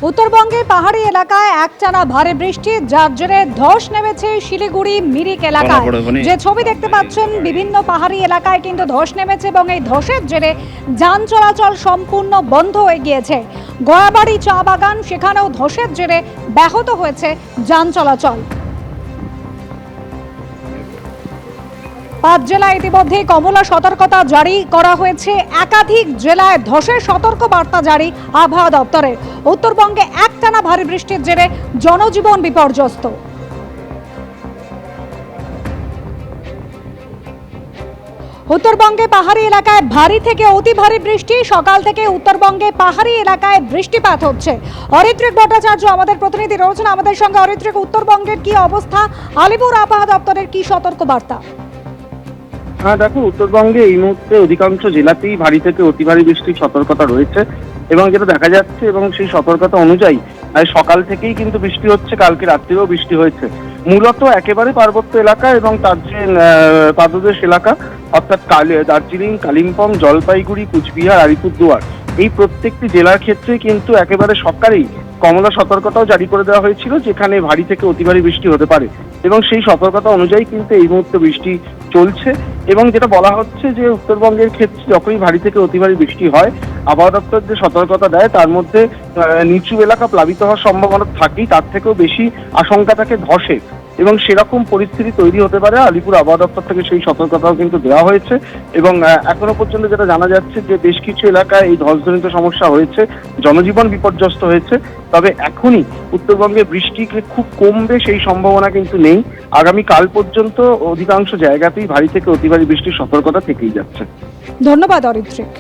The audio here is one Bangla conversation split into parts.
উত্তরবঙ্গের পাহাড়ি এলাকায় একটানা ভারী বৃষ্টি, যার জেরে ধস নেমেছে শিলিগুড়ি মিরিক এলাকায়। যে ছবি দেখতে পাচ্ছেন, বিভিন্ন পাহাড়ি এলাকায় কিন্তু ধস নেমেছে এবং এই ধসের জেরে যান চলাচল সম্পূর্ণ বন্ধ হয়ে গিয়েছে। গয়াবাড়ি চা বাগান, সেখানেও ধসের জেরে ব্যাহত হয়েছে যান চলাচল। 5 জেলায় ইতিমধ্যে কমলা সতর্কতা জারি করা হয়েছে। একাধিক জেলায় ধসের সতর্ক বার্তা জারি আবহাওয়া দপ্তরের। উত্তরবঙ্গে একটানা ভারী বৃষ্টির জেরে জনজীবন বিপর্যস্ত। উত্তরবঙ্গে পাহাড়ি এলাকায় ভারী থেকে অতি ভারী বৃষ্টি। সকাল থেকে উত্তরবঙ্গে পাহাড়ি এলাকায় বৃষ্টিপাত হচ্ছে। অরিত্রিক ভট্টাচার্য আমাদের প্রতিনিধি রয়েছেন আমাদের সঙ্গে। অরিত্রিক, উত্তরবঙ্গের কি অবস্থা? আলিপুর আবহাওয়া দপ্তরের কি সতর্ক বার্তা? হ্যাঁ দেখো, উত্তরবঙ্গে এই মুহূর্তে অধিকাংশ জেলাতেই ভারী থেকে অতি ভারী বৃষ্টির সতর্কতা রয়েছে এবং যেটা দেখা যাচ্ছে এবং সেই সতর্কতা অনুযায়ী সকাল থেকেই কিন্তু বৃষ্টি হচ্ছে। কালকে রাত্রেও বৃষ্টি হয়েছে মূলত একেবারে পার্বত্য এলাকা এবং তার যে পাদদেশ এলাকা অর্থাৎ দার্জিলিং, কালিম্পং, জলপাইগুড়ি, কুচবিহার, আলিপুরদুয়ার, এই প্রত্যেকটি জেলার ক্ষেত্রে কিন্তু একেবারে সকালেই কমলা সতর্কতাও জারি করে দেওয়া হয়েছিল, যেখানে ভারী থেকে অতি ভারী বৃষ্টি হতে পারে এবং সেই সতর্কতা অনুযায়ী কিন্তু এই মুহূর্তে বৃষ্টি চলছে। এবং যেটা বলা হচ্ছে যে উত্তরবঙ্গের ক্ষেত্রে যখনই ভারী থেকে অতি ভারী বৃষ্টি হয়, আবহাওয়া দপ্তর যে সতর্কতা দেয় তার মধ্যে নিচু এলাকা প্লাবিত হওয়ার সম্ভাবনা থাকেই, তার থেকেও বেশি আশঙ্কা থাকে ধসের এবং সেরকম পরিস্থিতি তৈরি হতে পারে। আলিপুর আবহাওয়া দপ্তর থেকে সেই সতর্কতাও কিন্তু দেওয়া হয়েছে এবং এখনো পর্যন্ত যেটা জানা যাচ্ছে যে বেশ কিছু এলাকায় এই ধসজনিত সমস্যা হয়েছে, জনজীবন বিপর্যস্ত হয়েছে। তবে এখনই উত্তরবঙ্গে বৃষ্টি খুব কমবে সেই সম্ভাবনা কিন্তু নেই। আগামী কাল পর্যন্ত অধিকাংশ জায়গাতেই ভারী থেকে অতি ভারী বৃষ্টির সতর্কতা থেকেই যাচ্ছে। ধন্যবাদ অরিত্রিক।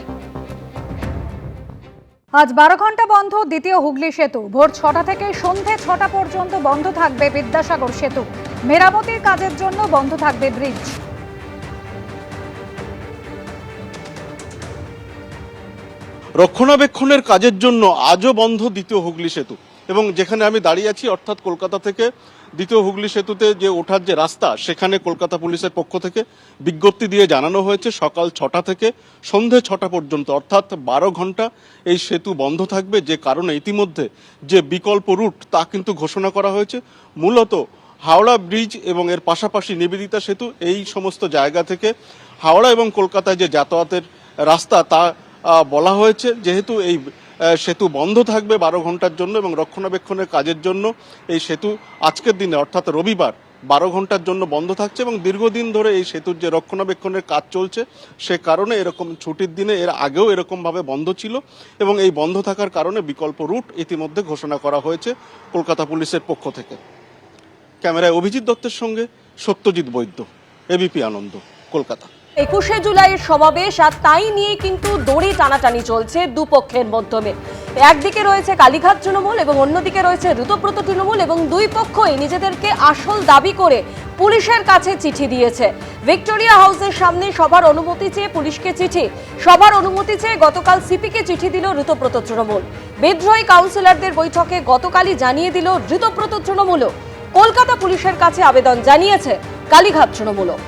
আজ 12 ঘন্টা বন্ধ দ্বিতীয় হুগলি সেতু। ভোর 6টা থেকে সন্ধে 6টা পর্যন্ত বন্ধ থাকবে বিদ্যাসাগর সেতু। মেরামতির কাজের জন্য বন্ধ থাকবে ব্রিজ। রক্ষণাবেক্ষণের কাজের জন্য আজও বন্ধ দ্বিতীয় হুগলি সেতু। এবং যেখানে আমি দাঁড়িয়ে আছি অর্থাৎ কলকাতা থেকে দ্বিতীয় হুগলি সেতুতে যে ওঠার যে রাস্তা, সেখানে কলকাতা পুলিশের পক্ষ থেকে বিজ্ঞপ্তি দিয়ে জানানো হয়েছে সকাল 6টা থেকে সন্ধে 6টা পর্যন্ত অর্থাৎ 12 ঘন্টা এই সেতু বন্ধ থাকবে। যে কারণে ইতিমধ্যে যে বিকল্প রুট তা কিন্তু ঘোষণা করা হয়েছে। মূলত হাওড়া ব্রিজ এবং এর পাশাপাশি নিবেদিতা সেতু, এই সমস্ত জায়গা থেকে হাওড়া এবং কলকাতায় যে যাতায়াতের রাস্তা তা বলা হয়েছে। যেহেতু এই সেতু বন্ধ থাকবে 12 ঘন্টার জন্য এবং রক্ষণাবেক্ষণের কাজের জন্য এই সেতু আজকের দিনে অর্থাৎ রবিবার 12 ঘন্টার জন্য বন্ধ থাকছে এবং দীর্ঘদিন ধরে এই সেতুর যে রক্ষণাবেক্ষণের কাজ চলছে সে কারণে এরকম ছুটির দিনে এর আগেও এরকমভাবে বন্ধ ছিল এবং এই বন্ধ থাকার কারণে বিকল্প রুট ইতিমধ্যে ঘোষণা করা হয়েছে কলকাতা পুলিশের পক্ষ থেকে। ক্যামেরায় অভিজিৎ দত্তের সঙ্গে সত্যজিৎ বৈদ্য, এবিপি আনন্দ, কলকাতা। 21শে জুলাইয়ের সমাবেশ, আর তাই নিয়ে কিন্তু দড়ি টানাটানি চলছে দুপক্ষের মধ্যে। একদিকে রয়েছে কালীঘাট তৃণমূল এবং অন্যদিকে রয়েছে ঋতব্রত তৃণমূল এবং দুই পক্ষই নিজেদেরকে আসল দাবি করে পুলিশের কাছে চিঠি দিয়েছে। ভিক্টোরিয়া হাউসের সামনে সভার অনুমতি চেয়ে পুলিশকে চিঠি, সভার অনুমতি চেয়ে গতকাল সিপিকে চিঠি দিল ঋতব্রত তৃণমূল। বিদ্রোহী কাউন্সিলরদের বৈঠকে গতকালই জানিয়ে দিল ঋতব্রত তৃণমূলও। কলকাতা পুলিশের কাছে আবেদন জানিয়েছে কালীঘাট তৃণমূলও।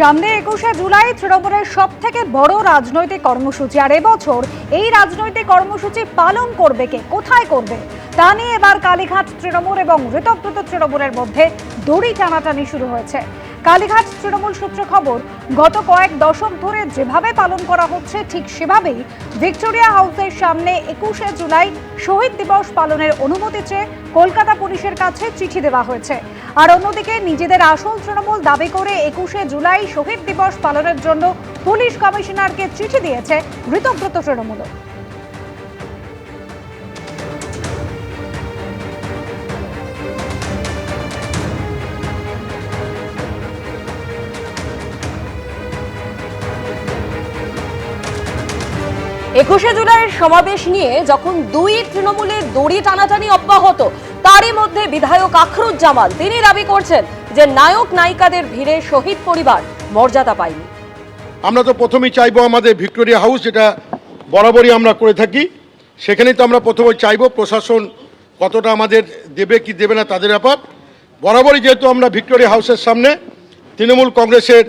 সামনে 21শে জুলাই তৃণমূলের সব থেকে বড় রাজনৈতিক কর্মসূচি। আর এবছর এই রাজনৈতিক কর্মসূচি পালন করবে কে, কোথায় করবে, তা নিয়ে এবার কালীঘাট তৃণমূল এবং ঋতব্রত তৃণমূলের মধ্যে দড়ি টানাটানি শুরু হয়েছে। কালীঘাট তৃণমূল সূত্রে খবর, গত কয়েক দশক ধরে যেভাবে পালন করা হচ্ছে ঠিক সেভাবেই ভিক্টোরিয়া হাউসের সামনে 21শে জুলাই শহীদ দিবস পালনের অনুমতি চেয়ে কলকাতা পুলিশের কাছে চিঠি দেওয়া হয়েছে। আর অন্যদিকে নিজেদের আসল তৃণমূল দাবি করে 21শে জুলাই শহীদ দিবস পালনের জন্য পুলিশ কমিশনারকে চিঠি দিয়েছে ঋতব্রত তৃণমূল। 21শে জুলাইয়ের সমাবেশ নিয়ে যখন দুই তৃণমূলের দড়ি টানাটানি অব্যাহত, তারই মধ্যে বিধায়ক আখরুজ্জামান তিনি দাবি করছেন যে নায়ক নায়িকাদের ভিড়ে শহীদ পরিবার মর্যাদা পায়নি। আমরা তো প্রথমেই চাইবো আমাদের ভিক্টোরিয়া হাউস, যেটা বরাবরই আমরা করে থাকি, সেখানেই তো আমরা প্রথমে চাইবো প্রশাসন কতটা আমাদের দেবে কি দেবে না তাদের ব্যাপার। বরাবরই যেহেতু আমরা ভিক্টোরিয়া হাউসের সামনে তৃণমূল কংগ্রেসের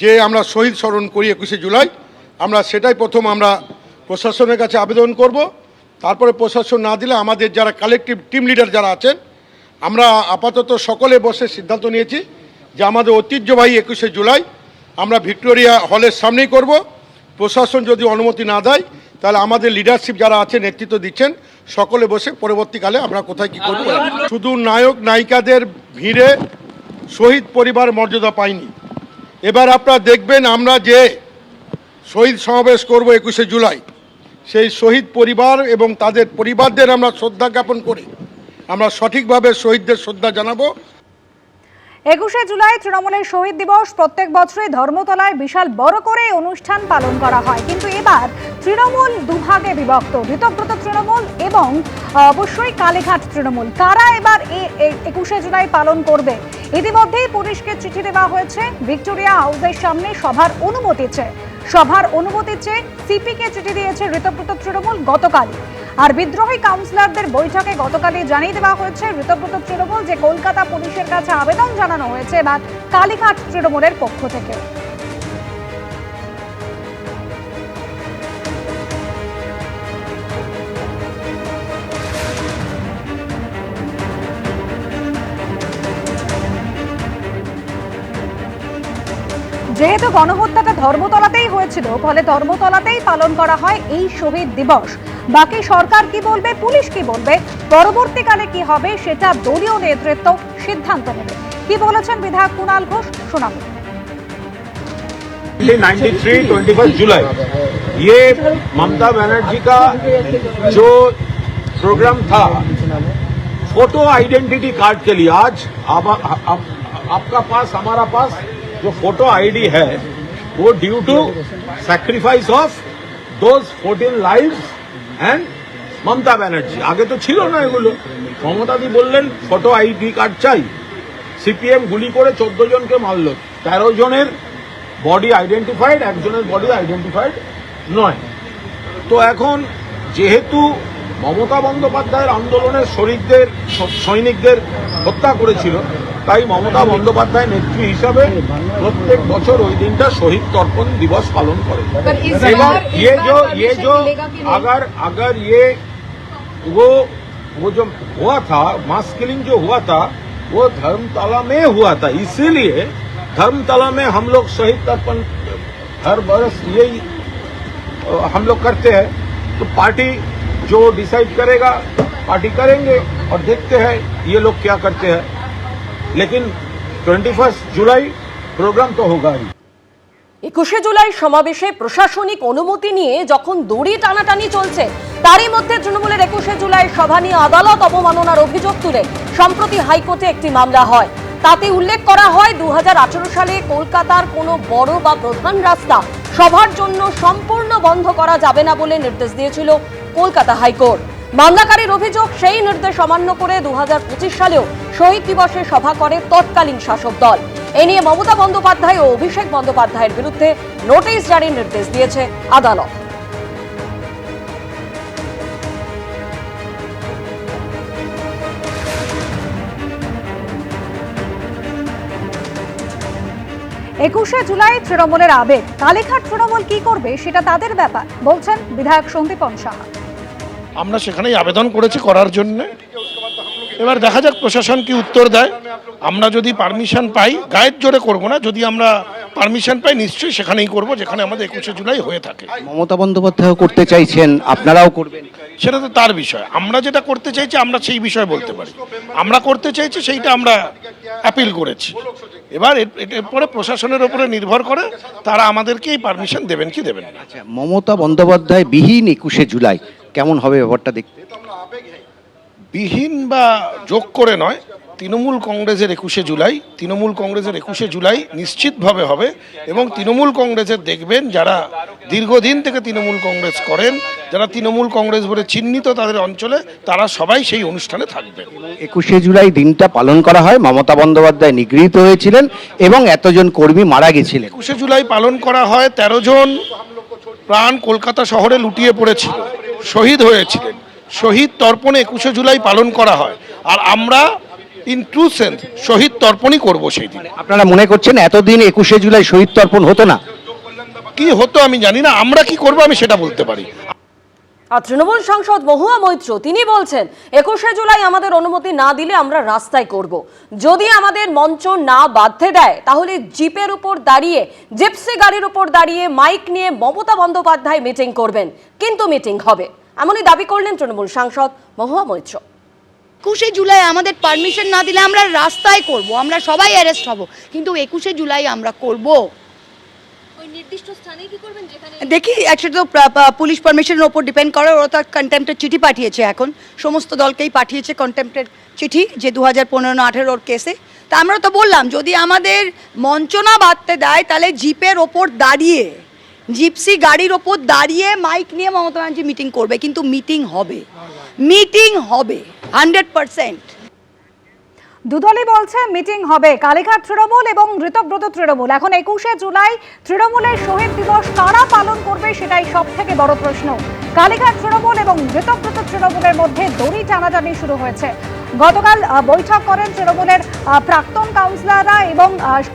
যে আমরা শহীদ স্মরণ করি 21শে জুলাই, আমরা সেটাই প্রথম আমরা প্রশাসনের কাছে আবেদন করব। তারপরে প্রশাসন না দিলে আমাদের যারা কালেকটিভ টিম লিডার যারা আছেন, আমরা আপাতত সকলে বসে সিদ্ধান্ত নিয়েছি যে আমাদের ঐতিহ্যবাহী 21শে জুলাই আমরা ভিক্টোরিয়া হলের সামনেই করব। প্রশাসন যদি অনুমতি না দেয় তাহলে আমাদের লিডারশিপ যারা আছে, নেতৃত্ব দিচ্ছেন, সকলে বসে পরবর্তীকালে আমরা কোথায় কি করব। শুধু নায়ক নায়িকাদের ভিড়ে শহীদ পরিবার মর্যাদা পায়নি। এবার আপনারা দেখবেন আমরা যে শহীদ সমাবেশ করব 21শে জুলাই, সেই শহীদ পরিবার এবং তাদের পরিবারদের আমরা শ্রদ্ধা জ্ঞাপন করে আমরা সঠিকভাবে শহীদদের শ্রদ্ধা জানাবো। 21শে জুলাই তৃণমূলের শহীদ দিবস প্রত্যেক বছরই ধর্মতলায় বিশাল বড় করে অনুষ্ঠান পালন করা হয়, কিন্তু এবার তৃণমূল দুভাগে বিভক্ত, ঋতব্রত তৃণমূল এবং অবশ্যই কালীঘাট তৃণমূল। কারা এবার 21শে জুলাই পালন করবে? ইতিমধ্যেই পুলিশকে চিঠি দেওয়া হয়েছে, ভিক্টোরিয়া হাউসের সামনে সভার অনুমতি চেয়ে সিপিকে চিঠি দিয়েছে ঋতব্রত তৃণমূল গতকাল। আর বিদ্রোহী কাউন্সিলরদের বৈঠকে গতকালই জানিয়ে দেওয়া হয়েছে ঋতব্রত তৃণমূল যে কলকাতা পুলিশের কাছে আবেদন জানানো হয়েছে এবার কালীঘাট তৃণমূলের পক্ষ থেকে। যেহেতু গণহত্যাটা ধর্মতলাতেই হয়েছিল, ফলে ধর্মতলাতেই পালন করা হয় এই শহীদ দিবস। বাকি সরকার কি বলবে, পুলিশ কি বলবে, পরবর্তীকালে কি হবে সেটা দলীয় নেতৃত্ব সিদ্ধান্ত নেবে। কি বলেছেন বিধায়ক কুণাল ঘোষ, শোনাবো। 93 21 जुलाई ये ममता बनर्जी का जो प्रोग्राम था फोटो आइडेंटिटी कार्ड के लिए, आज आपका पास हमारा पास जो फोटो आईडी है वो due to sacrifice of those 14 lives and Mamata Banerjee. आगे तो छिलो ना एगुलो, ममता दी बोललेन फोटो आईडी कार्ड चाই, সিপিএম গুলি করে 14 জনকে মারলো, 13 জনের বডি আইডেন্টিফাইড, একজনের বডি আইডেন্টিফাইড নয়। তো এখন যেহেতু মমতা বন্দ্যোপাধ্যায়ের আন্দোলনের শহীদদের সৈনিকদের হত্যা করেছিল, তাই মমতা বন্দ্যোপাধ্যায় নেত্রী হিসাবে প্রত্যেক বছর ওই দিনটা শহীদ তর্পণ দিবস পালন করে। এবার ये जो अगर ये वो जो हुआ था, मास किलिंग जो हुआ था वो धर्मतला में हुआ था, इसीलिए धर्मतला में हम लोग शहीद तर्पण हर बरस यही हम लोग करते हैं। तो पार्टी जो डिसाइड करेगा पार्टी करेंगे और देखते हैं ये लोग क्या करते हैं, लेकिन 21 जुलाई प्रोग्राम तो होगा ही। 21শে জুলাই সমাবেশে প্রশাসনিক অনুমতি নিয়ে যখন দড়ি টানাটানি চলছে, তারই মধ্যে তৃণমূলের 21শে জুলাই সভা নিয়ে আদালত অবমাননার অভিযোগ তুলে সম্প্রতি হাইকোর্টে একটি মামলা হয়। তাতে উল্লেখ করা হয় 2018 সালে কলকাতার কোনো বড় বা প্রধান রাস্তা সভার জন্য সম্পূর্ণ বন্ধ করা যাবে না বলে নির্দেশ দিয়েছিল কলকাতা হাইকোর্ট। মামলাকারীর অভিযোগ, সেই নির্দেশ অমান্য করে 2025 সালেও শহীদ দিবসে সভা করে তৎকালীন শাসক দল। এ নিয়ে মমতা বন্দ্যোপাধ্যায় ও অভিষেক বন্দ্যোপাধ্যায়ের বিরুদ্ধে নোটিশ জারির নির্দেশ দিয়েছে আদালত। একুশে জুলাই তৃণমূলের আবেগ, কালীঘাট তৃণমূল কি করবে সেটা তাদের ব্যাপার, বলছেন বিধায়ক সন্দীপন সাহা। আমরা সেখানেই আবেদন করেছি করার জন্য, এবার দেখা যাক প্রশাসন কি উত্তর দেয়। আমরা যদি পারমিশন পাই, গায়ের জোরে করব না, যদি আমরা পারমিশন পাই নিশ্চয়ই সেখানেই করব যেখানে আমাদের 21শে জুলাই হয়ে থাকে। মমতা বন্দ্যোপাধ্যায় করতে চাইছেন, আপনারাও করবেন, সেটা তো তার বিষয়। আমরা যেটা করতে চাইছি আমরা সেই বিষয়ে বলতে পারি, আমরা করতে চাইছি সেইটা আমরা অ্যাপিল করেছি। এবার এরপরে প্রশাসনের উপরে নির্ভর করে তারা আমাদেরকে এই পারমিশন দেবেন কি দেবেন না। আচ্ছা, মমতা বন্দ্যোপাধ্যায় বিহীন 21শে জুলাই কেমন হবে ব্যাপারটা দেখতে? বিহীন বা যোগ করে নয়, তৃণমূল কংগ্রেসের 21শে জুলাই, তৃণমূল কংগ্রেসের 21শে জুলাই নিশ্চিতভাবে হবে। এবং তৃণমূল কংগ্রেসের দেখবেন যারা দীর্ঘদিন থেকে তৃণমূল কংগ্রেস করেন, যারা তৃণমূল কংগ্রেস বলে চিহ্নিত তাদের অঞ্চলে, তারা সবাই সেই অনুষ্ঠানে থাকবেন। 21শে জুলাই দিনটা পালন করা হয়, মমতা বন্দ্যোপাধ্যায় নিগৃহীত হয়েছিলেন এবং এতজন কর্মী মারা গেছিলেন। 21শে জুলাই পালন করা হয়, 13 জন প্রাণ কলকাতা শহরে লুটিয়ে পড়েছিল, শহীদ হয়েছিলেন। শহীদ তর্পণে 21শে জুলাই পালন করা হয়, আর আমরা ইন ট্রু সেন্স শহীদ তর্পণই করব সেই দিন। আপনারা মনে করছেন এতদিন 21শে জুলাই শহীদ তর্পণ হতো না? কি হতো আমি জানি না, আমরা কি করব আমি সেটা বলতে পারি। আর তৃণমূল সাংসদ মহুয়া মৈত্র তিনি বলছেন 21শে জুলাই আমাদের অনুমতি না দিলে আমরা রাস্তায় করব। যদি আমাদের মঞ্চ না বাঁধতে দেয় তাহলে জিপের উপর দাঁড়িয়ে, জিপসি গাড়ির উপর দাঁড়িয়ে মাইক নিয়ে মমতা বন্দ্যোপাধ্যায় মিটিং করবেন, কিন্তু মিটিং হবে, এমনই দাবি করলেন তৃণমূল সাংসদ মহুয়া মৈত্র। 21শে জুলাই আমাদের পারমিশন না দিলে আমরা রাস্তায় করব, আমরা সবাই অ্যারেস্ট হব, কিন্তু 21শে জুলাই আমরা করব। দেখি অ্যাকচুয়ালি তো পুলিশ পারমিশনের ওপর ডিপেন্ড করে, ওরা তো কন্টেম্পটের চিঠি পাঠিয়েছে, এখন সমস্ত দলকেই পাঠিয়েছে কন্টেম্পটের চিঠি, যে 2015-18 কেসে। তা আমরা তো বললাম যদি আমাদের মঞ্চ না বাঁধতে দেয় তাহলে জিপের ওপর দাঁড়িয়ে, জিপসি গাড়ির ওপর দাঁড়িয়ে মাইক নিয়ে মমতা ব্যানার্জি মিটিং করবে, কিন্তু মিটিং হবে, মিটিং হবে 100%। দুদলই বলছে মিটিং হবে। কালীঘাট তৃণমূল এবং ঋতব্রত তৃণমূল। এখন 21শে জুলাই তৃণমূলের শহীদ দিবস কারা পালন করবে সেটাই সব থেকে বড় প্রশ্ন। কালীঘাট তৃণমূল এবং ঋতব্রত তৃণমূলের মধ্যে দড়ি টানাটানি শুরু হয়েছে। গতকাল বৈঠক করেন তৃণমূলের প্রাক্তন কাউন্সিলররা এবং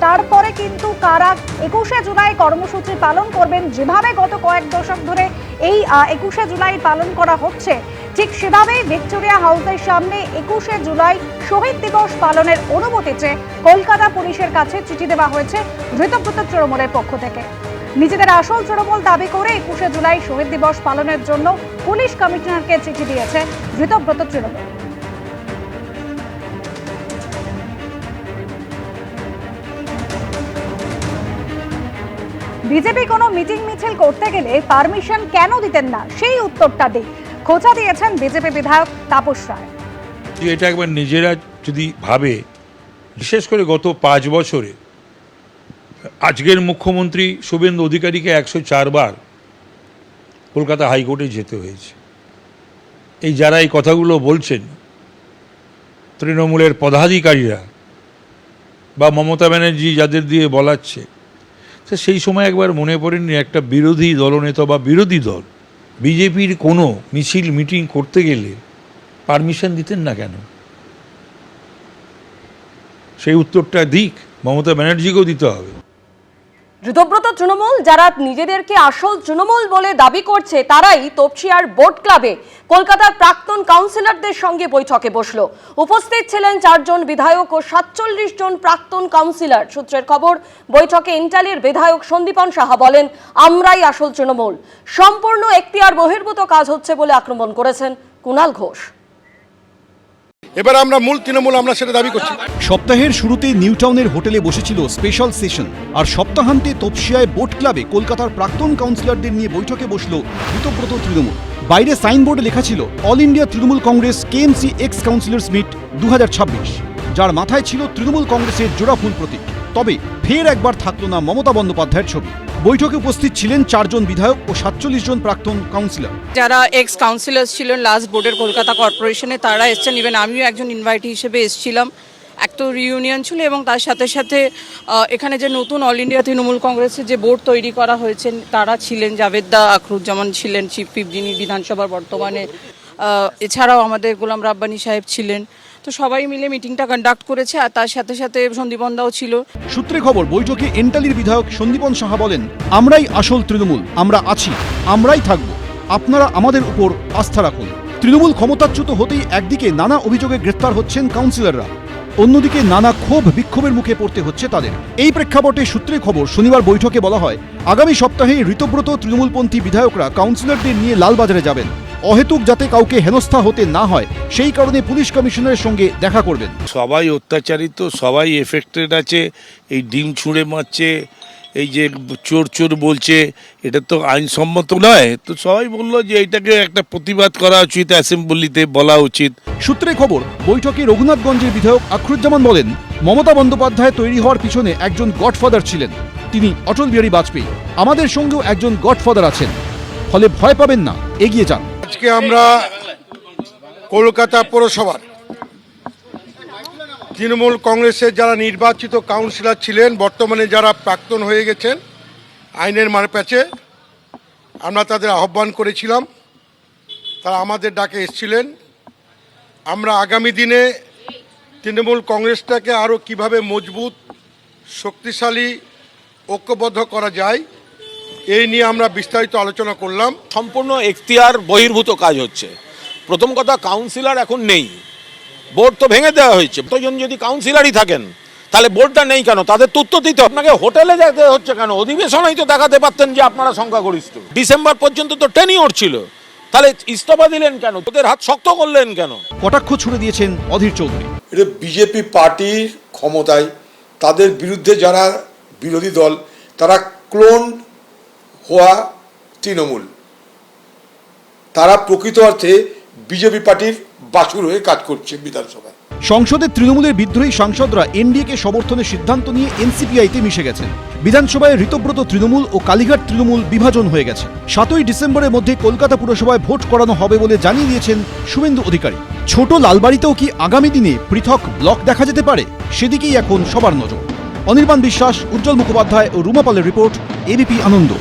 তারপরে কিন্তু কারা 21শে জুলাই কর্মসূচি পালন করবেন, যেভাবে গত কয়েক দশক ধরে এই 21শে জুলাই পালন করা হচ্ছে, ঠিক সেভাবেই ভিক্টোরিয়া হাউসের সামনে 21শে জুলাই শহীদ দিবস পালনের অনুমতি চেয়ে কলকাতা পুলিশের কাছে চিঠি দেওয়া হয়েছে ঋতব্রত তৃণমূলের পক্ষ থেকে। নিজেদের আসল তৃণমূল দাবি করে 21শে জুলাই শহীদ দিবস পালনের জন্য পুলিশ কমিশনারকে চিঠি দিয়েছে ঋতব্রত তৃণমূল। বিজেপি কোনো মিটিং মিছিল করতে গেলে পারমিশন কেন দিতেন না, সেই উত্তরটা দিই, খোঁচা দিয়েছেন বিজেপি বিধায়ক তাপস রায়। এটা একবার নিজেরা যদি ভাবে, বিশেষ করে গত 5 বছরে আজকের মুখ্যমন্ত্রী শুভেন্দু অধিকারীকে 104 বার কলকাতা হাইকোর্টে যেতে হয়েছে। এই যারা এই কথাগুলো বলছেন, তৃণমূলের পদাধিকারীরা বা মমতা ব্যানার্জি যাদের দিয়ে বলাচ্ছে, তো সেই সময় একবার মনে পড়েনি একটা বিরোধী দলনেতা বা বিরোধী দল বিজেপির কোনো মিছিল মিটিং করতে গেলে পারমিশন দিতেন না কেন? সেই উত্তরটা দিক, মমতা ব্যানার্জিকেও দিতে হবে। ঋতব্রত তৃণমূল যারা নিজেদেরকে আসল তৃণমূল বলে দাবি করছে, তারাই তপসিয়ার বোট ক্লাবে কলকাতার প্রাক্তন কাউন্সিলরদের সঙ্গে বৈঠকে বসলো। উপস্থিত ছিলেন 4 জন বিধায়ক ও 47 জন প্রাক্তন কাউন্সিলর। সূত্রের খবর, বৈঠকে ইন্টালির বিধায়ক সন্দীপন সাহা বলেন, আমরাই আসল তৃণমূল, সম্পূর্ণ এখতিয়ার বহির্ভূত কাজ হচ্ছে বলে আক্রমণ করেছেন কুণাল ঘোষ। এবার আমরা মূল তৃণমূল, আমরা সেটা দাবি করছি। সপ্তাহের শুরুতে নিউ টাউনের হোটেলে বসেছিল স্পেশাল সেশন, আর সপ্তাহান্তে তপসিয়ায় বোট ক্লাবে কলকাতার প্রাক্তন কাউন্সিলরদের নিয়ে বৈঠকে বসলো ঋতব্রত তৃণমূল। বাইরে সাইনবোর্ডে লেখা ছিল all India Trinamool Congress KMC ex councillors meet 2026, যার মাথায় ছিল তৃণমূল কংগ্রেসের জোড়া ফুল প্রতীক। তবে ফের একবার থাকলো না মমতা বন্দ্যোপাধ্যায়ের ছবি। বৈঠকে উপস্থিত ছিলেন 4 জন বিধায়ক ও 47 জন প্রাক্তন কাউন্সিলর। যারা এক্স কাউন্সিলর ছিলেন লাস্ট বোর্ডের কলকাতা কর্পোরেশনে, তারা এসছেন। ইভেন আমিও একজন ইনভাইটি হিসেবে এসেছিলাম। এক তো রিইউনিয়ন ছিল, এবং তার সাথে সাথে এখানে যে নতুন অল ইন্ডিয়া তৃণমূল কংগ্রেসের যে বোর্ড তৈরি করা হয়েছে, তারা ছিলেন, জাভেদদা আখরুজ্জামান ছিলেন চিফ হুইপ, যিনি বিধানসভার বর্তমানে, এছাড়াও আমাদের গোলাম রাব্বানি সাহেব ছিলেন। তো সবাই মিলে মিটিংটা কন্ডাক্ট করেছে, আর তার সাথে সাথে সন্দীপন দাও ছিল। সূত্রে খবর, বৈঠকে এন্টালির বিধায়ক সন্দীপন সাহা বলেন, আমরাই আসল তৃণমূল, আমরা আছি, আমরাই থাকব, আপনারা আমাদের উপর আস্থা রাখুন। তৃণমূল ক্ষমতাচ্যুত হতেই একদিকে নানা অভিযোগে গ্রেফতার হচ্ছেন কাউন্সিলররা, অন্যদিকে নানা ক্ষোভ বিক্ষোভের মুখে পড়তে হচ্ছে তাদের। এই প্রেক্ষাপটে সূত্রে খবর, শনিবার বৈঠকে বলা হয় আগামী সপ্তাহে ঋতব্রত তৃণমূলপন্থী বিধায়করা কাউন্সিলরদের নিয়ে লালবাজারে যাবেন। অহেতুক যাতে কাউকে হেনস্থা হতে না হয় সেই কারণে পুলিশ কমিশনারের সঙ্গে দেখা করবেন। সবাই অত্যাচারিত, সবাই এফেক্টেড আছে। এই ডিম ছুঁড়ে মারছে, এই যে চোর চোর বলছে, এটা তো আইনসম্মত নয়। তো সবাই বললো যে এইটাকে একটা প্রতিবাদ করা উচিত, অ্যাসেম্বলিতে বলা উচিত। সূত্রে খবর, বৈঠকে রঘুনাথগঞ্জের বিধায়ক আখরুজ্জামান বলেন, মমতা বন্দ্যোপাধ্যায় তৈরি হওয়ার পিছনে একজন গডফাদার ছিলেন, তিনি অটল বিহারী বাজপেয়ী। আমাদের সঙ্গেও একজন গডফাদার আছেন, ফলে ভয় পাবেন না, এগিয়ে যান। আজকে আমরা কলকাতা পৌরসভার তৃণমূল কংগ্রেসের যারা নির্বাচিত কাউন্সিলর ছিলেন, বর্তমানে যারা প্রাক্তন হয়ে গেছেন আইনের মারপ্যাচে, আমরা তাদের আহ্বান করেছিলাম তারা আমাদের ডাকে এসেছিলেন। আমরা আগামী দিনে তৃণমূল কংগ্রেসটাকে আরও কিভাবে মজবুত, শক্তিশালী, ঐক্যবদ্ধ করা যায় এই নিয়ে আমরা বিস্তারিত আলোচনা করলাম। সম্পূর্ণ এখতিয়ার বহির্ভূত কাজ হচ্ছে। প্রথম কথা, কাউন্সিলর এখন নেই, বোর্ড তো ভেঙে দেওয়া হয়েছে। কতজন যদি কাউন্সিলরই থাকেন তাহলে বোর্ডটা নেই কেন? তাদের তথ্য দিতে আপনাকে হোটেলে যেতে হচ্ছে কেন? অধিবেশনেই তো দেখাতে পারতেন যে আপনারা সংখ্যাগরিষ্ঠ। ডিসেম্বর পর্যন্ত তো টেনিওর ছিল, তাহলে ইস্তফা দিলেন কেন? ওদের হাত শক্ত করলেন কেন? কটাক্ষ ছুড়ে দিয়েছেন অধীর চৌধুরী। এটা বিজেপি পার্টির ক্ষমতায়, তাদের বিরুদ্ধে যারা বিরোধী দল তারা ক্লোন হওয়া তৃণমূল, তারা প্রকৃত অর্থে বিজেপি পার্টির বাছুর হয়ে কাজ করছে বিধানসভায়। সংসদে তৃণমূলের বিদ্রোহী সাংসদরা এনডিএকে সমর্থনের সিদ্ধান্ত নিয়ে এনসিপিআইতে মিশে গেছেন। বিধানসভায় ঋতব্রত তৃণমূল ও কালীঘাট তৃণমূল বিভাজন হয়ে গেছে। 7ই ডিসেম্বরের মধ্যে কলকাতা পুরসভায় ভোট করানো হবে বলে জানিয়ে দিয়েছেন শুভেন্দু অধিকারী। ছোট লালবাড়িতেও কি আগামী দিনে পৃথক ব্লক দেখা যেতে পারে? সেদিকেই এখন সবার নজর। অনির্বাণ বিশ্বাস, উজ্জ্বল মুখোপাধ্যায় ও রুমা পালের রিপোর্ট, এবিপি আনন্দ।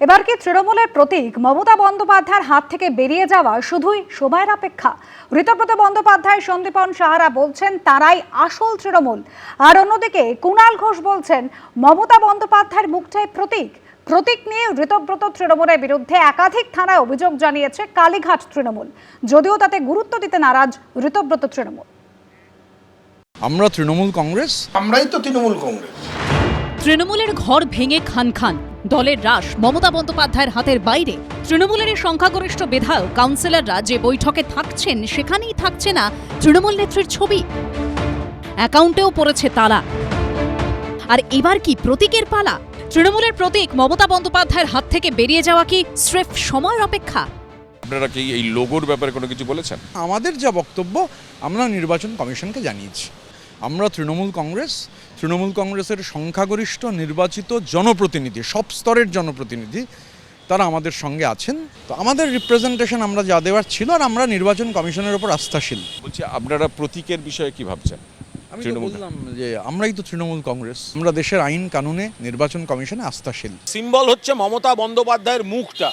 এবার কি তৃণমূলের প্রতীক মমতা বন্দ্যোপাধ্যায়ের হাত থেকে বেরিয়ে যাওয়া শুধুই সময়ের অপেক্ষা? ঋতব্রত বন্দ্যোপাধ্যায়, সন্দীপন সাহারা বলছেন তারাই আসল তৃণমূল, আর অন্যদিকে কুণাল ঘোষ বলছেন মমতা বন্দ্যোপাধ্যায়ের মুখটাই প্রতীক। প্রতীক নিয়ে ঋতব্রত তৃণমূলের বিরুদ্ধে একাধিক থানায় অভিযোগ জানিয়েছে কালীঘাট তৃণমূল, যদিও তাতে গুরুত্ব দিতে নারাজ ঋতব্রত তৃণমূল। আমরা তৃণমূল কংগ্রেস, আমরাই তো তৃণমূল কংগ্রেস। তৃণমূলের ঘর ভেঙে খান খান, দলের হ্রাস মমতা বন্দ্যোপাধ্যায়ের হাতের বাইরে। তৃণমূলের সংখ্যাগরিষ্ঠ বিধায়ক, কাউন্সিলররা যে বৈঠকে থাকছেন সেখানেই থাকছে না তৃণমূল নেত্রীর ছবি, অ্যাকাউন্টেও পড়েছে তালা। আর এবার কি প্রতীকের পালা? তৃণমূলের প্রতীক মমতা বন্দ্যোপাধ্যায়ের হাত থেকে বেরিয়ে যাওয়া কি স্রেফ সময়ের অপেক্ষা? আপনারা কি এই লোগোর ব্যাপারে কোনো কিছু বলেছেন? আমাদের যা বক্তব্য আমরা নির্বাচন কমিশনকে জানিয়েছি। আমরা তৃণমূল কংগ্রেস, তৃণমূল কংগ্রেসের সংখ্যাগরিষ্ঠ নির্বাচিত জনপ্রতিনিধি, সব স্তরের জনপ্রতিনিধি তারা আমাদের সঙ্গে আছেন। তো আমাদের রিপ্রেজেন্টেশন আমরা যা দেওয়ার ছিল, আর আমরা নির্বাচন কমিশনের উপর আস্থাশীল। বলছি, আপনারা প্রতীকের বিষয়ে কি ভাবছেন? আমি তো বললাম যে আমরাই তো তৃণমূল কংগ্রেস, আমরা দেশের আইন কানুনে, নির্বাচন কমিশনে আস্থাশীল। সিম্বল হচ্ছে মমতা বন্দ্যোপাধ্যায়ের মুখটা।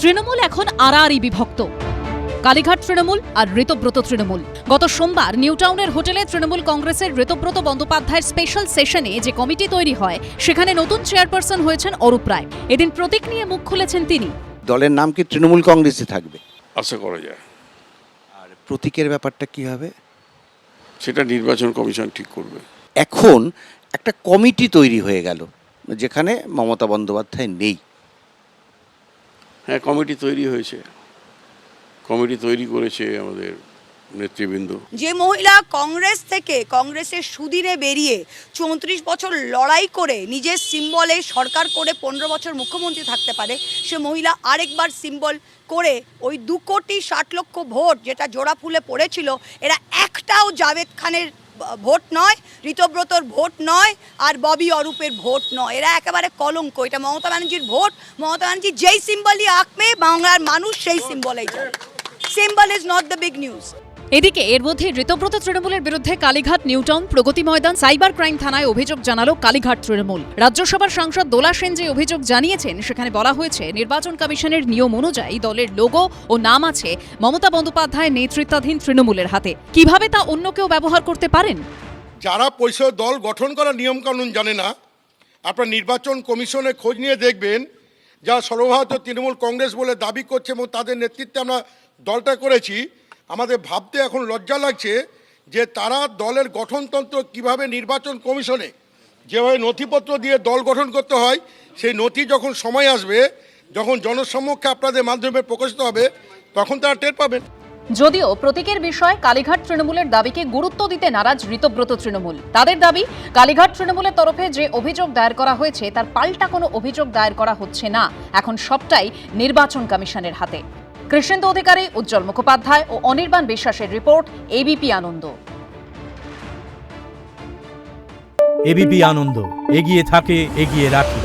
তৃণমূল এখন আড়াআড়ি বিভক্ত, কালীঘাট তৃণমূল আর ঋতব্রত তৃণমূল। গত সোমবার নিউ টাউনের হোটেলে তৃণমূল কংগ্রেসের ঋতব্রত বন্দ্যোপাধ্যায়ের স্পেশাল সেশনে যে কমিটি তৈরি হয় সেখানে নতুন চেয়ারপারসন হয়েছেন অরূপ রায়। এদিন প্রতীক নিয়ে মুখ খুলেছেন তিনি। দলের নাম কি তৃণমূল কংগ্রেসে থাকবে? আশা করা যায়। আর প্রতীকের ব্যাপারটা কি হবে সেটা নির্বাচন কমিশন ঠিক করবে। এখন একটা কমিটি তৈরি হয়ে গেল যেখানে মমতা বন্দ্যোপাধ্যায় নেই। হ্যাঁ, কমিটি তৈরি হয়েছে, কমিটি তৈরি করেছে আমাদের নেতৃবৃন্দ। যে মহিলা কংগ্রেস থেকে, কংগ্রেসের সুদিনে বেরিয়ে 34 বছর লড়াই করে নিজের সিম্বলে সরকার করে 15 বছর মুখ্যমন্ত্রী থাকতে পারে, সে মহিলা আরেকবার সিম্বল করে ওই 2,60,00,000 ভোট যেটা জোড়া ফুলে পড়েছিল, এরা একটাও জাভেদ খানের ভোট নয়, ঋতব্রতর ভোট নয়, আর ববি অরূপের ভোট নয়। এরা একেবারে কলঙ্ক। এটা মমতা ব্যানার্জির ভোট। মমতা ব্যানার্জি যেই সিম্বলই আঁকবে বাংলার মানুষ সেই সিম্বলেই যাবে। Symbol is not the big news. এদিকে এর মধ্যে ঋতব্রত তৃণমূলের বিরুদ্ধে কালীঘাট, নিউটাউন, প্রগতি ময়দান, সাইবার ক্রাইম থানায় অভিযোগ জানালো কালীঘাট তৃণমূল। রাজ্যসভার সাংসদ দোলা সেন যে অভিযোগ জানিয়েছেন সেখানে বলা হয়েছে নির্বাচন কমিশনের নিয়ম অনুযায়ী দলের লোগো ও নাম আছে মমতা বন্দ্যোপাধ্যায়ের নেতৃত্বাধীন তৃণমূলের হাতে। কিভাবে তা অন্য কেউ ব্যবহার করতে পারেন? যারা পরিষদ দল গঠন করার নিয়মকানুন জানে না, আপনার নির্বাচন কমিশনে খোঁজ নিয়ে দেখবেন যারা সর্বভারতীয় তৃণমূল কংগ্রেস বলে দাবি করছে এবং তাদের নেতৃত্বে আমরা দলটা করেছি, আমাদের ভাবতে এখন লজ্জা লাগছে যে তারা দলের গঠনতন্ত্র কিভাবে নির্বাচন কমিশনে যেভাবে নথিপত্র দিয়ে দল গঠন করতে হয়, সেই নথি যখন সময় আসবে, যখন জনসম্মুখে আপনাদের মাধ্যমে প্রকাশিত হবে, তখন তারা টের পাবেন। যদিও প্রতীকের বিষয়ে কালীঘাট তৃণমূলের দাবিকে গুরুত্ব দিতে নারাজ ঋতব্রত তৃণমূল। তাদের দাবি, কালীঘাট তৃণমূলের তরফে যে অভিযোগ দায়ের করা হয়েছে তার পাল্টা কোনো অভিযোগ দায়ের করা হচ্ছে না, এখন সবটাই নির্বাচন কমিশনের হাতে। কৃষ্ণেন্দু অধিকারী, উজ্জ্বল মুখোপাধ্যায় ও অনির্বাণ বিশ্বাসের রিপোর্ট, এবিপি আনন্দ। এবিপি আনন্দ, এগিয়ে থাকে, এগিয়ে রাখে।